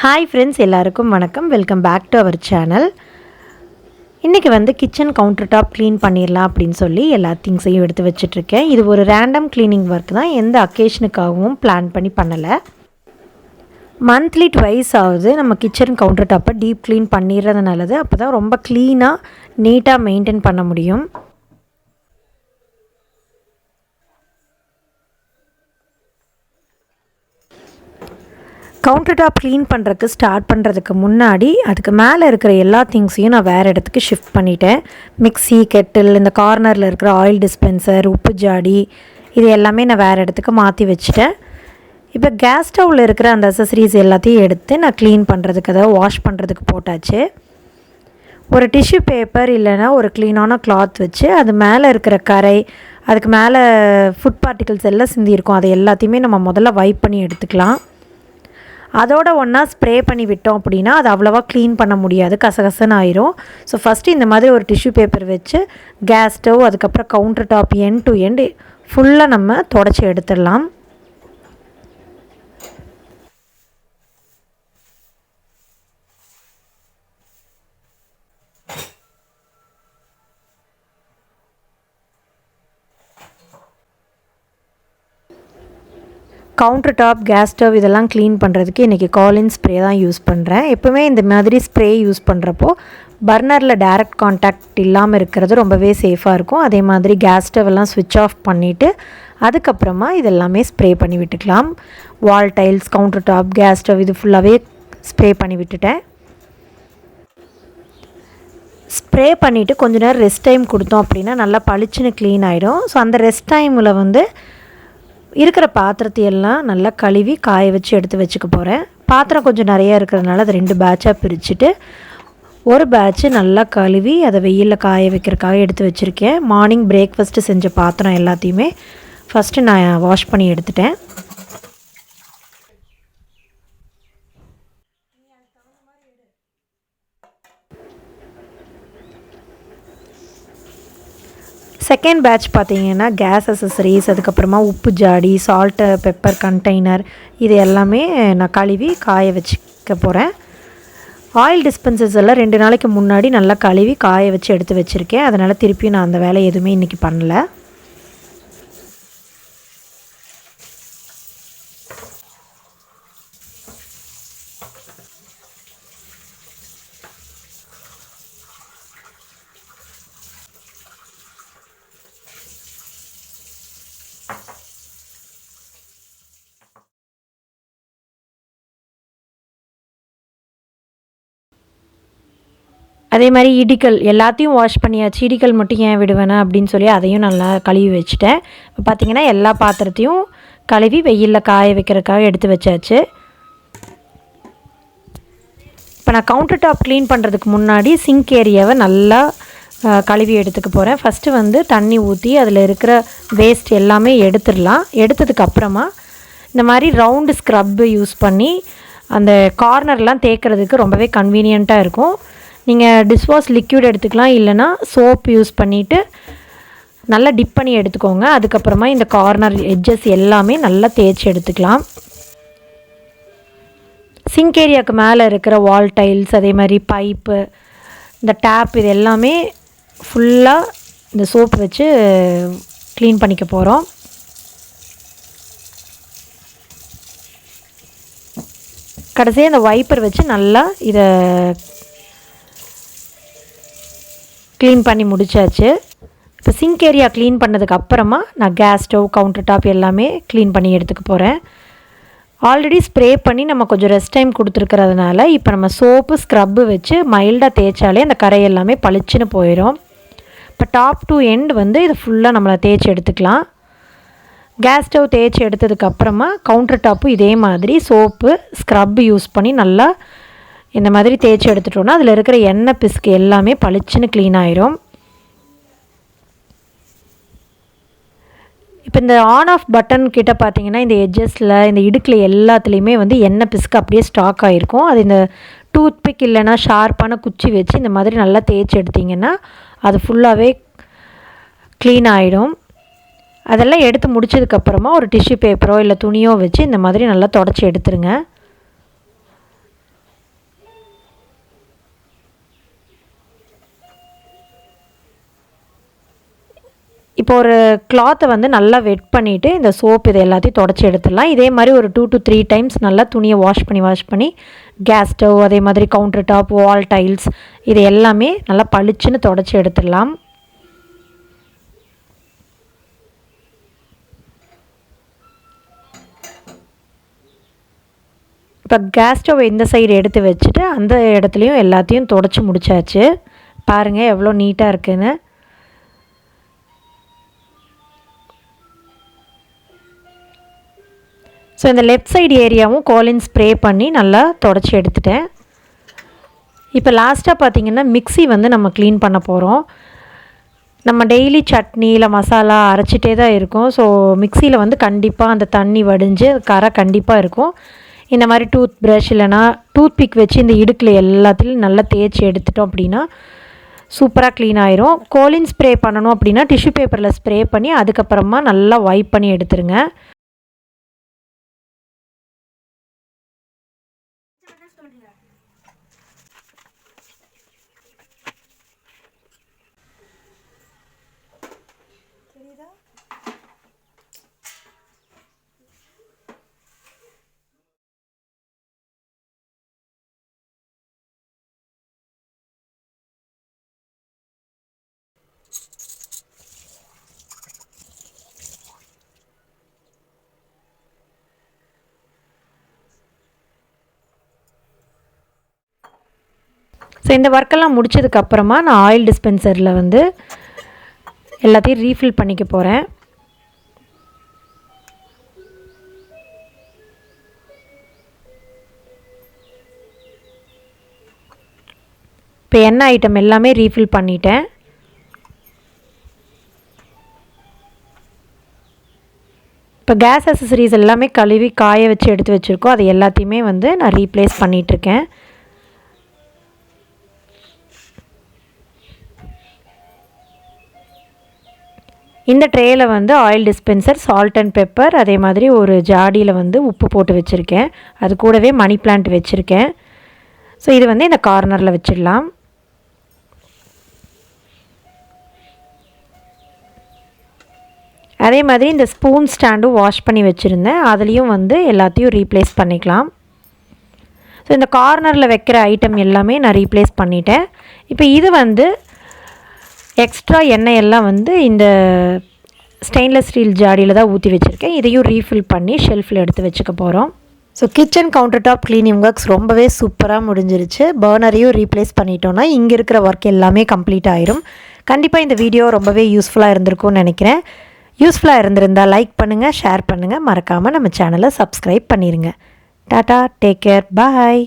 Hi friends, எல்லாருக்கும் வணக்கம். Welcome back to our channel. இன்றைக்கி கிச்சன் கவுண்டர் டாப் க்ளீன் பண்ணிடலாம் அப்படின்னு சொல்லி எல்லா திங்ஸையும் எடுத்து வச்சிட்ருக்கேன். இது ஒரு ரேண்டம் க்ளீனிங் ஒர்க் தான், எந்த அக்கேஷனுக்காகவும் பிளான் பண்ணி பண்ணலை. மந்த்லி ட்வைஸ் ஆகுது நம்ம கிச்சன் கவுண்டர் டாப்பை டீப் க்ளீன் பண்ணிடுறது நல்லது. அப்போ தான் ரொம்ப க்ளீனாக நீட்டாக மெயின்டைன் பண்ண முடியும். கவுண்டர் டாப் க்ளீன் பண்ணுறதுக்கு ஸ்டார்ட் பண்ணுறதுக்கு முன்னாடி அதுக்கு மேலே இருக்கிற எல்லா திங்ஸையும் நான் வேறு இடத்துக்கு ஷிஃப்ட் பண்ணிட்டேன். மிக்ஸி, கெட்டில், இந்த கார்னரில் இருக்கிற ஆயில் டிஸ்பென்சர், உப்பு ஜாடி, இது எல்லாமே நான் வேறு இடத்துக்கு மாற்றி வச்சுட்டேன். இப்போ கேஸ் ஸ்டவ்வில் இருக்கிற அந்த அசசரிஸ் எல்லாத்தையும் எடுத்து நான் க்ளீன் பண்ணுறதுக்கு, அதாவது வாஷ் பண்ணுறதுக்கு போட்டாச்சு. ஒரு டிஷ்யூ பேப்பர் இல்லைனா ஒரு க்ளீனான கிளாத் வச்சு அது மேலே இருக்கிற கரை, அதுக்கு மேலே ஃபுட் பார்ட்டிகல்ஸ் எல்லாம் சிந்தியிருக்கும், அதை எல்லாத்தையுமே நம்ம முதல்ல வைப் பண்ணி எடுத்துக்கலாம். அதோட ஒன்றா ஸ்ப்ரே பண்ணி விட்டோம் அப்படின்னா அது அவ்வளோவா க்ளீன் பண்ண முடியாது, கசகசன்னு ஆயிரும். ஸோ ஃபஸ்ட்டு இந்த மாதிரி ஒரு டிஷ்யூ பேப்பர் வச்சு கேஸ் ஸ்டவ், அதுக்கப்புறம் counter top end to end ஃபுல்லாக நம்ம தொடச்சி எடுத்துடலாம். கவுண்டர் டாப், கேஸ் ஸ்டவ் இதெல்லாம் க்ளீன் பண்ணுறதுக்கு இன்றைக்கி காலின் ஸ்ப்ரே தான் யூஸ் பண்ணுறேன். எப்போவுமே இந்த மாதிரி ஸ்ப்ரே யூஸ் பண்ணுறப்போ பர்னரில் டைரக்ட் கான்டாக்ட் இல்லாமல் இருக்கிறது ரொம்பவே சேஃபாக இருக்கும். அதே மாதிரி கேஸ் ஸ்டவ் எல்லாம் ஸ்விட்ச் ஆஃப் பண்ணிவிட்டு அதுக்கப்புறமா இதெல்லாமே ஸ்ப்ரே பண்ணி விட்டுக்கலாம். Wall tiles, counter top, gas stove இது ஃபுல்லாகவே ஸ்ப்ரே பண்ணி விட்டுட்டேன். ஸ்ப்ரே பண்ணிவிட்டு கொஞ்சம் நேரம் ரெஸ்ட் டைம் கொடுத்தோம் அப்படின்னா நல்லா பளிச்சுன்னு க்ளீன் ஆகிடும். ஸோ அந்த ரெஸ்ட் டைமில் இருக்கிற பாத்திரத்தையெல்லாம் நல்லா கழுவி காய வச்சு எடுத்து வச்சுக்க போகிறேன். பாத்திரம் கொஞ்சம் நிறையா இருக்கிறதுனால அதை 2 பேட்சாக பிரிச்சுட்டு ஒரு பேட்ச்சு நல்லா கழுவி அதை வெயிலில் காய வைக்கிறதுக்காக எடுத்து வச்சுருக்கேன். மார்னிங் பிரேக்ஃபாஸ்ட்டு செஞ்ச பாத்திரம் எல்லாத்தையுமே ஃபஸ்ட்டு நான் வாஷ் பண்ணி எடுத்துட்டேன். செகண்ட் பேட்ச் பார்த்திங்கன்னா கேஸ் அசசரிஸ், அதுக்கப்புறமா உப்பு ஜாடி, சால்ட்டு, பெப்பர் கண்டெய்னர், இது எல்லாமே நான் கழுவி காய வச்சுக்க போகிறேன். ஆயில் டிஸ்பென்சர்ஸ் எல்லாம் 2 நாளைக்கு முன்னாடி நல்லா கழுவி காய வச்சு எடுத்து வச்சுருக்கேன். அதனால் திருப்பி நான் அந்த வேலை எதுவுமே இன்றைக்கி பண்ணலை. அதே மாதிரி இடிக்கல் எல்லாத்தையும் வாஷ் பண்ணியாச்சு. இடிக்கல் மட்டும் ஏன் விடுவேனா அப்படின்னு சொல்லி அதையும் நல்லா கழுவி வச்சுட்டேன். இப்போ பார்த்திங்கன்னா எல்லா பாத்திரத்தையும் கழுவி வெயிலில் காய வைக்கிறதுக்காக எடுத்து வச்சாச்சு. இப்போ நான் கவுண்டர் டாப் க்ளீன் பண்ணுறதுக்கு முன்னாடி சிங்க் ஏரியாவை நல்லா கழுவி எடுத்துக்க போகிறேன். ஃபஸ்ட்டு தண்ணி ஊற்றி அதில் இருக்கிற வேஸ்ட் எல்லாமே எடுத்துடலாம். எடுத்ததுக்கப்புறமா இந்த மாதிரி ரவுண்டு ஸ்க்ரப்பு யூஸ் பண்ணி அந்த கார்னர்லாம் தேய்க்கிறதுக்கு ரொம்பவே கன்வீனியண்ட்டாக இருக்கும். நீங்கள் டிஷ்வாஷ் லிக்யூட் எடுத்துக்கலாம், இல்லைனா சோப் யூஸ் பண்ணிவிட்டு நல்லா டிப் பண்ணி எடுத்துக்கோங்க. அதுக்கப்புறமா இந்த கார்னர் எட்ஜஸ் எல்லாமே நல்லா தேய்ச்சி எடுத்துக்கலாம். சிங்க் ஏரியாவுக்கு மேலே இருக்கிற வால் டைல்ஸ், அதே மாதிரி பைப்பு, இந்த டேப், இது எல்லாமே ஃபுல்லாக இந்த சோப் வச்சு க்ளீன் பண்ணிக்க போகிறோம். கடைசியாக இந்த வைப்பர் வச்சு நல்லா இதை க்ளீன் பண்ணி முடிச்சாச்சு. இப்போ சிங்க் ஏரியா க்ளீன் பண்ணதுக்கு அப்புறமா நான் கேஸ் ஸ்டவ், கவுண்டர் டாப் எல்லாமே க்ளீன் பண்ணி எடுத்துக்க போகிறேன். ஆல்ரெடி ஸ்ப்ரே பண்ணி நம்ம கொஞ்சம் ரெஸ்ட் டைம் கொடுத்துருக்கிறதுனால இப்போ நம்ம சோப்பு, ஸ்க்ரப்பு வச்சு மைல்டாக தேய்ச்சாலே அந்த கரை எல்லாமே பளிச்சுன்னு போயிடும். இப்போ டாப் டு எண்ட் இது ஃபுல்லாக நம்மளை தேய்ச்சி எடுத்துக்கலாம். கேஸ் ஸ்டவ் தேய்ச்சி எடுத்ததுக்கப்புறமா கவுண்டர் டாப்பும் இதே மாதிரி சோப்பு, ஸ்க்ரப்பு யூஸ் பண்ணி நல்லா இந்த மாதிரி தேய்ச்சி எடுத்துட்டோன்னா அதில் இருக்கிற எண்ணெய் பிஸ்கு எல்லாமே பளிச்சுன்னு க்ளீன் ஆயிரும். இப்போ இந்த ஆன் ஆஃப் பட்டன் கிட்ட பார்த்திங்கன்னா இந்த எட்ஜஸில், இந்த இடுக்கில் எல்லாத்துலேயுமே எண்ணெய் பிஸ்கு அப்படியே ஸ்டாக் ஆகிருக்கும். அது இந்த டூத் பிக் இல்லைனா ஷார்ப்பான குச்சி வச்சு இந்த மாதிரி நல்லா தேய்ச்சி எடுத்திங்கன்னா அது ஃபுல்லாகவே க்ளீன் ஆகிடும். அதெல்லாம் எடுத்து முடிச்சதுக்கப்புறமா ஒரு டிஷ்யூ பேப்பரோ இல்லை துணியோ வச்சு இந்த மாதிரி நல்லா தொடச்சி எடுத்துருங்க. இப்போ ஒரு கிளாத்தை வந்து நல்லா வெட் பண்ணிவிட்டு இந்த சோப் இது எல்லாத்தையும் தொடச்சி எடுத்துடலாம். இதே மாதிரி ஒரு 2 to 3 டைம்ஸ் நல்லா துணியை வாஷ் பண்ணி கேஸ் ஸ்டவ், அதே மாதிரி கவுண்டர் டாப், வால் டைல்ஸ் இது எல்லாமே நல்லா பளிச்சுன்னு தொடச்சி எடுத்துடலாம். இப்போ கேஸ் ஸ்டவ் இந்த சைடு எடுத்து வச்சுட்டு அந்த இடத்துலையும் எல்லாத்தையும் தொடச்சி முடிச்சாச்சு. பாருங்கள் எவ்வளோ நீட்டாக இருக்குன்னு. ஸோ இந்த லெஃப்ட் சைடு ஏரியாவும் கோலின் ஸ்ப்ரே பண்ணி நல்லா தொடச்சி எடுத்துட்டேன். இப்போ லாஸ்ட்டாக பார்த்திங்கன்னா மிக்ஸி வந்து நம்ம க்ளீன் பண்ண போகிறோம். நம்ம டெய்லி சட்னி இல்லை மசாலா அரைச்சிட்டே தான் இருக்கும். ஸோ மிக்சியில் வந்து கண்டிப்பாக அந்த தண்ணி வடிஞ்சு கரை கண்டிப்பாக இருக்கும். இந்த மாதிரி டூத் ப்ரஷ் இல்லைனா டூத் பிக் வச்சு இந்த இடுக்கில் எல்லாத்துலேயும் நல்லா தேய்ச்சி எடுத்துட்டோம் அப்படின்னா சூப்பராக க்ளீன் ஆயிரும். கோலின் ஸ்ப்ரே பண்ணணும் அப்படின்னா டிஷ்யூ பேப்பரில் ஸ்ப்ரே பண்ணி அதுக்கப்புறமா நல்லா வைப் பண்ணி எடுத்துருங்க. ஸோ இந்த ஒர்க்கெல்லாம் முடிச்சதுக்கப்புறமா நான் ஆயில் டிஸ்பென்சரில் வந்து எல்லாத்தையும் ரீஃபில் பண்ணிக்க போகிறேன். இப்போ எண்ணெய் ஐட்டம் எல்லாமே ரீஃபில் பண்ணிட்டேன். இப்போ கேஸ் அசசரிஸ் எல்லாமே கழுவி காய வச்சு எடுத்து வச்சுருக்கோம். அது எல்லாத்தையுமே வந்து நான் ரீப்ளேஸ் பண்ணிகிட்ருக்கேன். இந்த ட்ரேயில் வந்து oil dispenser, salt and pepper, அதே மாதிரி ஒரு ஜாடியில் வந்து உப்பு போட்டு வச்சுருக்கேன். அது கூடவே மணி பிளான்ட் வச்சுருக்கேன். ஸோ இது வந்து இந்த கார்னரில் வச்சிடலாம். அதே மாதிரி இந்த ஸ்பூன் ஸ்டாண்டும் வாஷ் பண்ணி வச்சுருந்தேன். அதுலேயும் வந்து எல்லாத்தையும் ரீப்ளேஸ் பண்ணிக்கலாம். ஸோ இந்த கார்னரில் வைக்கிற ஐட்டம் எல்லாமே நான் ரீப்ளேஸ் பண்ணிட்டேன். இப்போ இது வந்து எக்ஸ்ட்ரா எண்ணெய் எல்லாம் வந்து இந்த ஸ்டெயின்லெஸ் ஸ்டீல் ஜாடியில் தான் ஊற்றி வச்சுருக்கேன். இதையும் ரீஃபில் பண்ணி ஷெல்ஃபில் எடுத்து வச்சுக்க போகிறோம். So kitchen counter top cleaning works ரொம்பவே சூப்பராக முடிஞ்சிருச்சு. பர்னரையும் ரீப்ளேஸ் பண்ணிட்டோன்னா இங்கே இருக்கிற ஒர்க் எல்லாமே கம்ப்ளீட் ஆயிரும். கண்டிப்பாக இந்த வீடியோ ரொம்பவே யூஸ்ஃபுல்லாக இருந்திருக்கும்னு நினைக்கிறேன். யூஸ்ஃபுல்லாக இருந்திருந்தால் லைக் பண்ணுங்கள், ஷேர் பண்ணுங்கள், மறக்காமல் நம்ம சேனலை சப்ஸ்கிரைப் பண்ணிடுங்க. டாட்டா, டேக் கேர், பாய்.